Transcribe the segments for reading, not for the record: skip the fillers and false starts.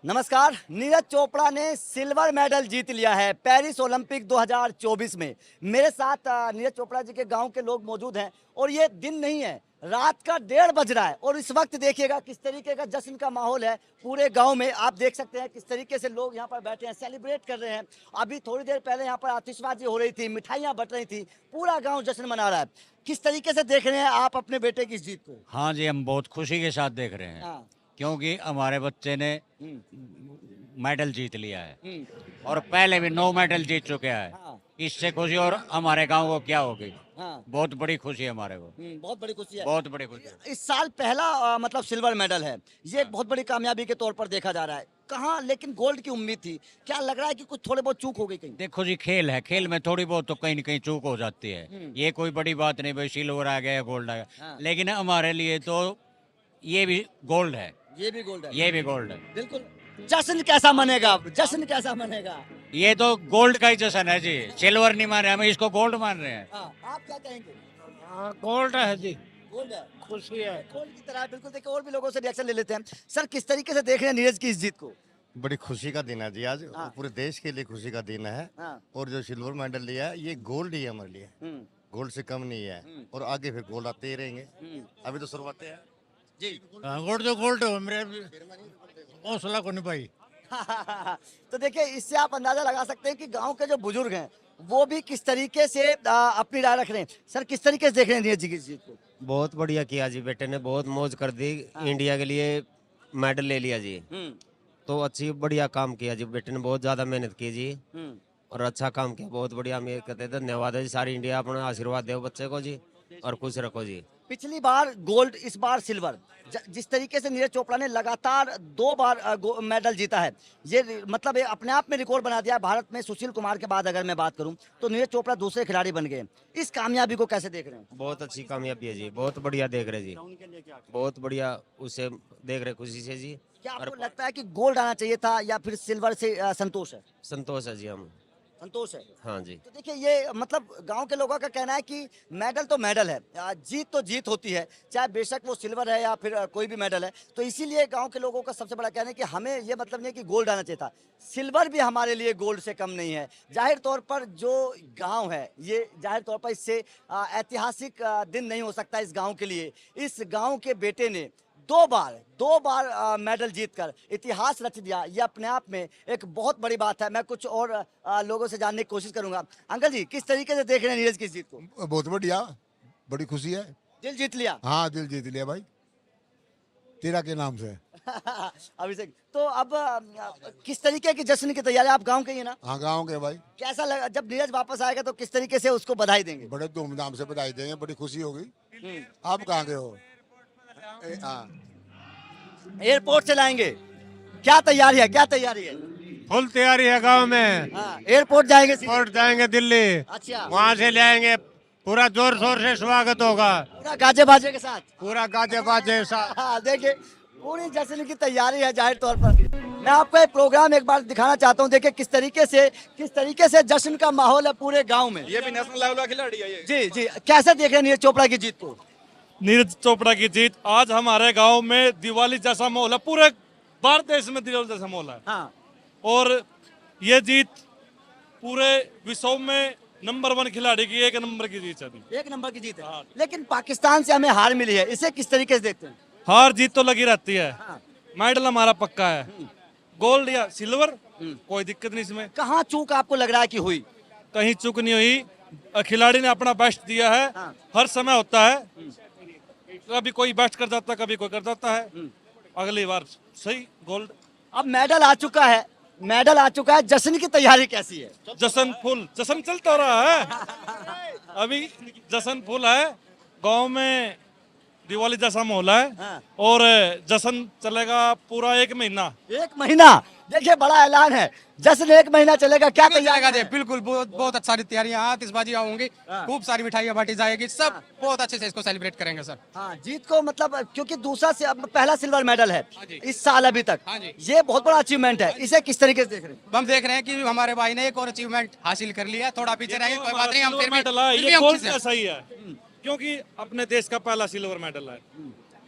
नमस्कार। नीरज चोपड़ा ने silver medal जीत लिया है पेरिस ओलंपिक 2024 में। मेरे साथ नीरज चोपड़ा जी के गांव के लोग मौजूद हैं और ये दिन नहीं है, रात का 1:30 बज रहा है और इस वक्त देखिएगा किस तरीके का जश्न का माहौल है पूरे गांव में। आप देख सकते हैं किस तरीके से लोग यहाँ पर बैठे हैं, सेलिब्रेट कर रहे हैं। अभी थोड़ी देर पहले यहाँ पर आतिशबाजी हो रही थी, मिठाइयाँ बट रही थी, पूरा गाँव जश्न मना रहा है। किस तरीके से देख रहे हैं आप अपने बेटे की इस जीत को? हाँ जी, हम बहुत खुशी के साथ देख रहे हैं। हाँ। क्योंकि हमारे बच्चे ने हम्म, मेडल जीत लिया है हम्म, और पहले भी 9 मेडल जीत चुके हैं। हाँ, इससे खुशी और हमारे गांव को क्या होगी, हाँ, बहुत बड़ी खुशी है हमारे को, बहुत बड़ी खुशी है। बहुत बड़ी खुशी है। इस साल पहला मतलब सिल्वर मेडल है, ये एक बहुत बड़ी कामयाबी के तौर पर देखा जा रहा है। कहाँ लेकिन गोल्ड की उम्मीद थी, क्या लग रहा है कि कुछ थोड़े बहुत चूक हो गई कहीं? देखो जी, खेल है, खेल में थोड़ी बहुत तो कहीं न कहीं चूक हो जाती है। ये कोई बड़ी बात नहीं भाई, सिल्वर आ गया, गोल्ड आ गया। हाँ। लेकिन हमारे लिए तो ये भी गोल्ड है, ये भी गोल्ड है, ये भी गोल्ड है। बिल्कुल। जश्न कैसा मनेगा? जश्न कैसा मनेगा? ये तो गोल्ड का ही जश्न है जी, सिल्वर नहीं मान रहे, हम इसको गोल्ड मान रहे हैं। हाँ, आप क्या कहेंगे? हाँ, गोल्ड है जी, गोल्ड है, खुशी है। गोल्ड की तरह। बिल्कुल। देखिए और भी लोगों से रिएक्शन ले लेते हैं। सर, किस तरीके से देख रहे हैं नीरज की इस जीत को? बड़ी खुशी का दिन है जी आज। हाँ। पूरे देश के लिए खुशी का दिन है। हाँ। और जो सिल्वर मेडल लिया है ये गोल्ड ही है हमारे लिए, हम्म, गोल्ड से कम नहीं है। और आगे फिर गोल्ड आते ही रहेंगे, अभी तो शुरुआत है जी। गोल्ड तो गोल्ड हो, मेरे हौसला को नहीं पाई। तो देखिए इससे आप अंदाजा लगा सकते हैं कि गांव के जो बुजुर्ग हैं वो भी किस तरीके से अपनी राय रख रहे हैं। सर, किस तरीके से देख रहे हैं नीरज जी की इस जीत को? बहुत बढ़िया किया जी, बेटे ने बहुत मौज कर दी। इंडिया के लिए मेडल ले लिया जी, तो अच्छी बढ़िया काम किया जी। बेटे ने बहुत ज्यादा मेहनत की जी और अच्छा काम किया, बहुत बढ़िया। हम ये कहते हैं धन्यवाद है जी। सारी इंडिया अपना आशीर्वाद दे बच्चे को जी और खुश रखो जी। पिछली बार गोल्ड, इस बार सिल्वर। जिस तरीके से नीरज चोपड़ा ने लगातार 2 बार मेडल जीता है, ये मतलब ये अपने आप में रिकॉर्ड बना दिया है भारत में। सुशील कुमार के बाद अगर मैं बात करूं तो नीरज चोपड़ा दूसरे खिलाड़ी बन गए। इस कामयाबी को कैसे देख रहे हैं? बहुत अच्छी कामयाबी है जी, बहुत बढ़िया देख रहे जी, बहुत बढ़िया उसे देख रहे खुशी से जी। क्या आपको लगता है कि गोल्ड आना चाहिए था या फिर सिल्वर से संतोष है? संतोष है जी, हम संतोष है। हाँ जी। तो देखिए ये मतलब गांव के लोगों का कहना है कि मेडल तो मेडल है, जीत तो जीत होती है, चाहे बेशक वो सिल्वर है या फिर कोई भी मेडल है। तो इसीलिए गांव के लोगों का सबसे बड़ा कहना है कि हमें ये मतलब नहीं है कि गोल्ड आना चाहिए था, सिल्वर भी हमारे लिए गोल्ड से कम नहीं है। जाहिर तौर पर जो गांव है ये जाहिर तौर पर इससे ऐतिहासिक दिन नहीं हो सकता इस गाँव के लिए। इस गाँव के बेटे ने 2 बार मेडल जीतकर इतिहास रच दिया। ये अपने आप में एक बहुत बड़ी बात है। मैं कुछ और लोगों से जानने की कोशिश करूंगा। अंकल जी, किस तरीके से देख रहे हैं नीरज की इस जीत को? बहुत बढ़िया, बड़ी खुशी है। दिल जीत लिया। हाँ, दिल जीत लिया भाई, तेरा के नाम से। अभिषेक, तो अब किस तरीके की जश्न की तैयारी? आप गांव के ही हैं ना? हाँ, गाँव के भाई। कैसा लगा जब नीरज वापस आएगा तो किस तरीके से उसको बधाई देंगे? बड़े धूमधाम से बधाई देंगे, बड़ी खुशी होगी। आप कहाँ के हो? हाँ, एयरपोर्ट से लाएंगे। क्या तैयारी है, क्या तैयारी है? फुल तैयारी है गांव में। हाँ, एयरपोर्ट जाएंगे सीधे? एयरपोर्ट जाएंगे दिल्ली, अच्छा, वहाँ से ले आएंगे, पूरा जोर शोर से स्वागत होगा, पूरा गाजे बाजे के साथ। पूरा गाजे बाजे हाँ, देखिए पूरी जश्न की तैयारी है जाहिर तौर पर। मैं आपको एक प्रोग्राम एक बार दिखाना चाहता हूँ। देखिए किस तरीके से जश्न का माहौल है पूरे गांव में। ये भी नेशनल लेवल का खिलाड़ी है ये। जी जी, कैसे देख रहे हैं नीरज चोपड़ा की जीत को? नीरज चोपड़ा की जीत, आज हमारे गांव में दिवाली जैसा माहौल है, पूरे भारत देश में दिवाली जैसा माहौल है। हाँ, और ये जीत पूरे विश्व में नंबर 1 खिलाड़ी की 1 नंबर की जीत है अभी। 1 नंबर की जीत है। हाँ। लेकिन पाकिस्तान से हमें हार मिली है, इसे किस तरीके से देखते हैं? हार जीत तो लगी रहती है, हाँ। मेडल हमारा पक्का है, गोल्ड या सिल्वर कोई दिक्कत नहीं इसमें। कहाँ चूक आपको लग रहा है कि हुई? कहीं चूक नहीं हुई, खिलाड़ी ने अपना बेस्ट दिया है। हाँ। हर समय होता है, कभी कोई बेस्ट कर जाता है, कभी कोई कर जाता है। अगली बार सही गोल्ड। अब मेडल आ चुका है, मेडल आ चुका है, जश्न की तैयारी कैसी है? जश्न फुल, जश्न चलता रहा है अभी, जश्न फुल है गांव में, दिवाली जैसा माहौल है। हाँ। और जश्न चलेगा पूरा 1 महीना। 1 महीना, देखिए बड़ा ऐलान है, जश्न 1 महीना चलेगा। क्या तैयारी है? बिल्कुल, बहुत अच्छा सारी तैयारियां, आतिशबाजियां होंगी, खूब सारी मिठाइयां बांटी जाएगी, सब बहुत अच्छे से इसको सेलिब्रेट करेंगे सर। हाँ, जीत को मतलब क्योंकि दूसरा से अब पहला सिल्वर मेडल है इस साल अभी तक। हाँ जी। ये बहुत बड़ा अचीवमेंट है, इसे किस तरीके से देख रहे हैं? हम देख रहे हैं कि हमारे भाई ने एक और अचीवमेंट हासिल कर लिया, थोड़ा पीछे रह गए, कोई बात नहीं, हम फिर भी मेडल है, फिर भी ये हम गोल्ड खुश हैं। का सही है क्योंकि अपने देश का पहला सिल्वर मेडल है।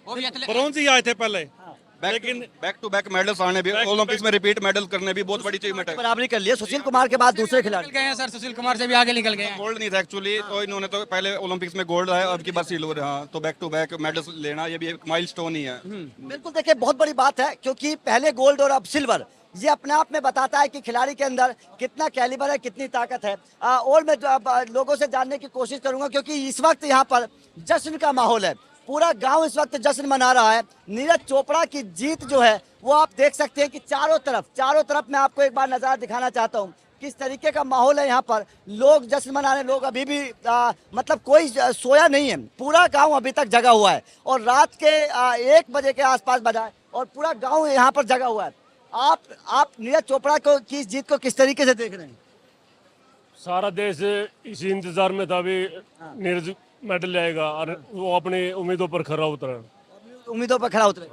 वो भी एथले- ब्रॉन्ज ही आए थे पहले, लेकिन बैक टू बैक मेडल्स आने भी, ओलंपिक्स में रिपीट मेडल करने भी बहुत बड़ी अचीवमेंट है। बराबरी कर लिया सुशील कुमार के बाद दूसरे खिलाड़ी निकल गए हैं सर, सुशील कुमार से भी आगे निकल गए हैं। गोल्ड नहीं था एक्चुअली, तो इन्होंने तो पहले ओलंपिक्स में गोल्ड है, अब की बार सिल्वर है। हाँ, तो बैक टू बैक मेडल्स लेना ये भी एक माइलस्टोन ही है। बिल्कुल, देखिए बहुत बड़ी बात है, क्योंकि पहले गोल्ड और अब सिल्वर, ये अपने आप में बताता है कि खिलाड़ी के अंदर कितना कैलिबर है, कितनी ताकत है। और मैं लोगों से जानने की कोशिश करूंगा, क्योंकि इस वक्त यहाँ पर जश्न का माहौल है, पूरा गांव इस वक्त जश्न मना रहा है। नीरज चोपड़ा की जीत जो है वो आप देख सकते हैं कि चारों तरफ मैं आपको एक बार नज़ारा दिखाना चाहता हूँ किस तरीके का माहौल है यहाँ पर। लोग जश्न मना रहे, लोग अभी भी मतलब कोई सोया नहीं है, पूरा गांव अभी तक जगा हुआ है और रात के 1 बजे के आसपास बजा है और पूरा गांव यहाँ पर जगा हुआ है। आप नीरज चोपड़ा को की जीत को किस तरीके से देख रहे हैं? सारा देश इसी इंतजार में था भी नीरज मेडल लाएगा और वो अपनी उम्मीदों पर खरा उतरा। उम्मीदों पर खरा उतरे।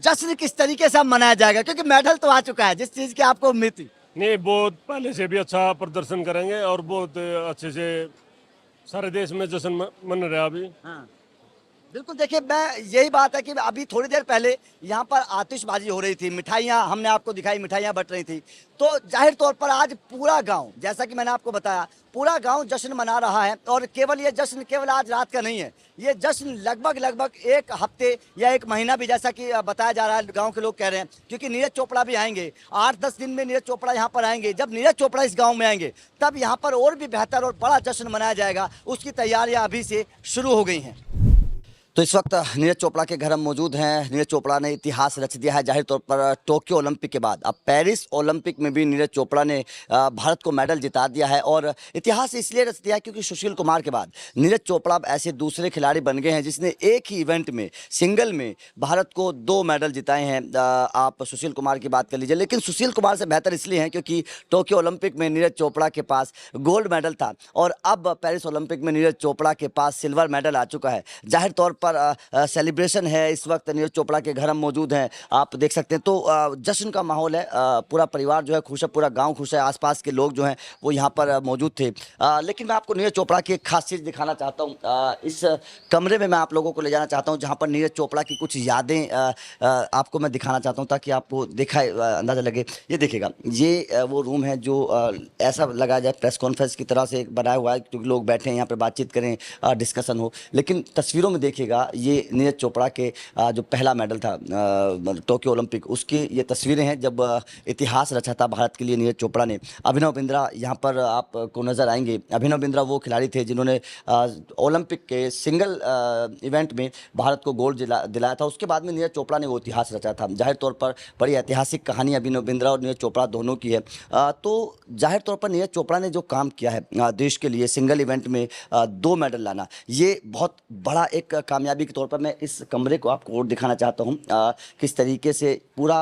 जश्न किस तरीके से अब मनाया जाएगा, क्योंकि मेडल तो आ चुका है, जिस चीज की आपको उम्मीद थी? नहीं, बहुत पहले से भी अच्छा प्रदर्शन करेंगे और बहुत अच्छे से सारे देश में जश्न मन रहा अभी। बिल्कुल, देखिए मैं यही बात है कि अभी थोड़ी देर पहले यहाँ पर आतिशबाजी हो रही थी, मिठाइयाँ हमने आपको दिखाई, मिठाइयाँ बट रही थी, तो जाहिर तौर पर आज पूरा गांव, जैसा कि मैंने आपको बताया, पूरा गांव जश्न मना रहा है। और केवल ये जश्न केवल आज रात का नहीं है, ये जश्न लगभग 1 हफ्ते या 1 महीना भी, जैसा कि बताया जा रहा है, गांव के लोग कह रहे हैं, क्योंकि नीरज चोपड़ा भी आएंगे 8-10 दिन में। नीरज चोपड़ा यहाँ पर आएंगे, जब नीरज चोपड़ा इस गाँव में आएंगे तब यहाँ पर और भी बेहतर और बड़ा जश्न मनाया जाएगा, उसकी तैयारियाँ अभी से शुरू हो गई हैं। तो इस वक्त नीरज चोपड़ा के घर हम मौजूद हैं। नीरज चोपड़ा ने इतिहास रच दिया है, जाहिर तौर पर टोक्यो ओलंपिक के बाद अब पेरिस ओलंपिक में भी नीरज चोपड़ा ने भारत को मेडल जिता दिया है। और इतिहास इसलिए रच दिया है क्योंकि सुशील कुमार के बाद नीरज चोपड़ा अब ऐसे दूसरे खिलाड़ी बन गए हैं जिसने एक ही इवेंट में, सिंगल में, भारत को 2 मेडल जिताए हैं। आप सुशील कुमार की बात कर लीजिए, लेकिन सुशील कुमार से बेहतर इसलिए हैं क्योंकि टोक्यो ओलंपिक में नीरज चोपड़ा के पास गोल्ड मेडल था और अब पेरिस ओलंपिक में नीरज चोपड़ा के पास सिल्वर मेडल आ चुका है। जाहिर तौर पर सेलिब्रेशन है, इस वक्त नीरज चोपड़ा के घर हम मौजूद हैं, आप देख सकते हैं। तो जश्न का माहौल है, पूरा परिवार जो है खुश है, पूरा गांव खुश है, आसपास के लोग जो हैं वो यहाँ पर मौजूद थे। लेकिन मैं आपको नीरज चोपड़ा की एक खास चीज़ दिखाना चाहता हूँ। इस कमरे में मैं आप लोगों को ले जाना चाहता हूँ जहाँ पर नीरज चोपड़ा की कुछ यादें आपको मैं दिखाना चाहता हूँ ताकि आपको देखा अंदाज़ा लगे। ये देखिएगा, ये वो रूम है जो ऐसा लगाया जाए प्रेस कॉन्फ्रेंस की तरह से बनाया हुआ है, क्योंकि लोग बैठे हैं यहाँ पर, बातचीत करें, डिस्कशन हो। लेकिन तस्वीरों में देखिएगा, ये नीरज चोपड़ा के जो पहला मेडल था टोक्यो ओलंपिक, उसकी ये तस्वीरें हैं जब इतिहास रचा था भारत के लिए नीरज चोपड़ा ने। अभिनव बिंद्रा यहाँ पर आपको नज़र आएंगे। अभिनव बिंद्रा वो खिलाड़ी थे जिन्होंने ओलंपिक के सिंगल इवेंट में भारत को गोल्ड दिलाया था। उसके बाद में नीरज चोपड़ा ने वो इतिहास रचा था। जाहिर तौर पर बड़ी ऐतिहासिक कहानी अभिनव बिंद्रा और नीरज चोपड़ा दोनों की है। तो जाहिर तौर पर नीरज चोपड़ा ने जो काम किया है देश के लिए, सिंगल इवेंट में 2 मेडल लाना, ये बहुत बड़ा एक कामयाबी के तौर पर मैं इस कमरे को आपको और दिखाना चाहता हूँ किस तरीके से पूरा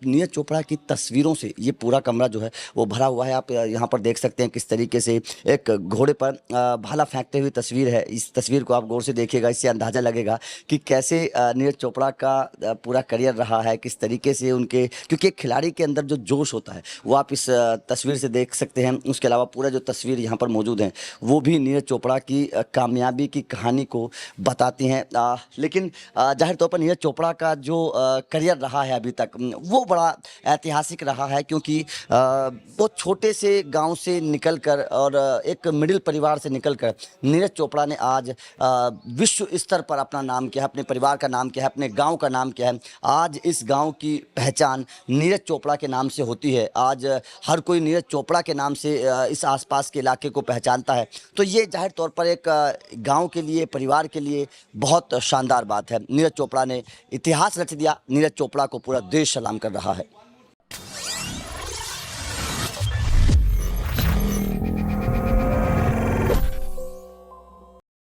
नीरज चोपड़ा की तस्वीरों से ये पूरा कमरा जो है वो भरा हुआ है। आप यहाँ पर देख सकते हैं किस तरीके से एक घोड़े पर भाला फेंकते हुए तस्वीर है। इस तस्वीर को आप गौर से देखिएगा, इससे अंदाज़ा लगेगा कि कैसे नीरज चोपड़ा का पूरा करियर रहा है, किस तरीके से उनके, क्योंकि एक खिलाड़ी के अंदर जो जोश होता है वो आप इस तस्वीर से देख सकते हैं। उसके अलावा पूरा जो तस्वीर यहाँ पर मौजूद है वो भी नीरज चोपड़ा की कामयाबी की कहानी को बताती हैं। लेकिन जाहिर तौर पर नीरज चोपड़ा का जो करियर रहा है अभी तक वो बड़ा ऐतिहासिक रहा है, क्योंकि बहुत छोटे से गांव से निकलकर और एक मिडिल परिवार से निकलकर नीरज चोपड़ा ने आज विश्व स्तर पर अपना नाम किया है, अपने परिवार का नाम किया है, अपने गांव का नाम किया है। आज इस गांव की पहचान नीरज चोपड़ा के नाम से होती है। आज हर कोई नीरज चोपड़ा के नाम से इस आसपास के इलाके को पहचानता है। तो ये जाहिर तौर पर एक गाँव के लिए, परिवार के लिए बहुत शानदार बात है। नीरज चोपड़ा ने इतिहास रच दिया। नीरज चोपड़ा को पूरा देश सलाम कर रहा है।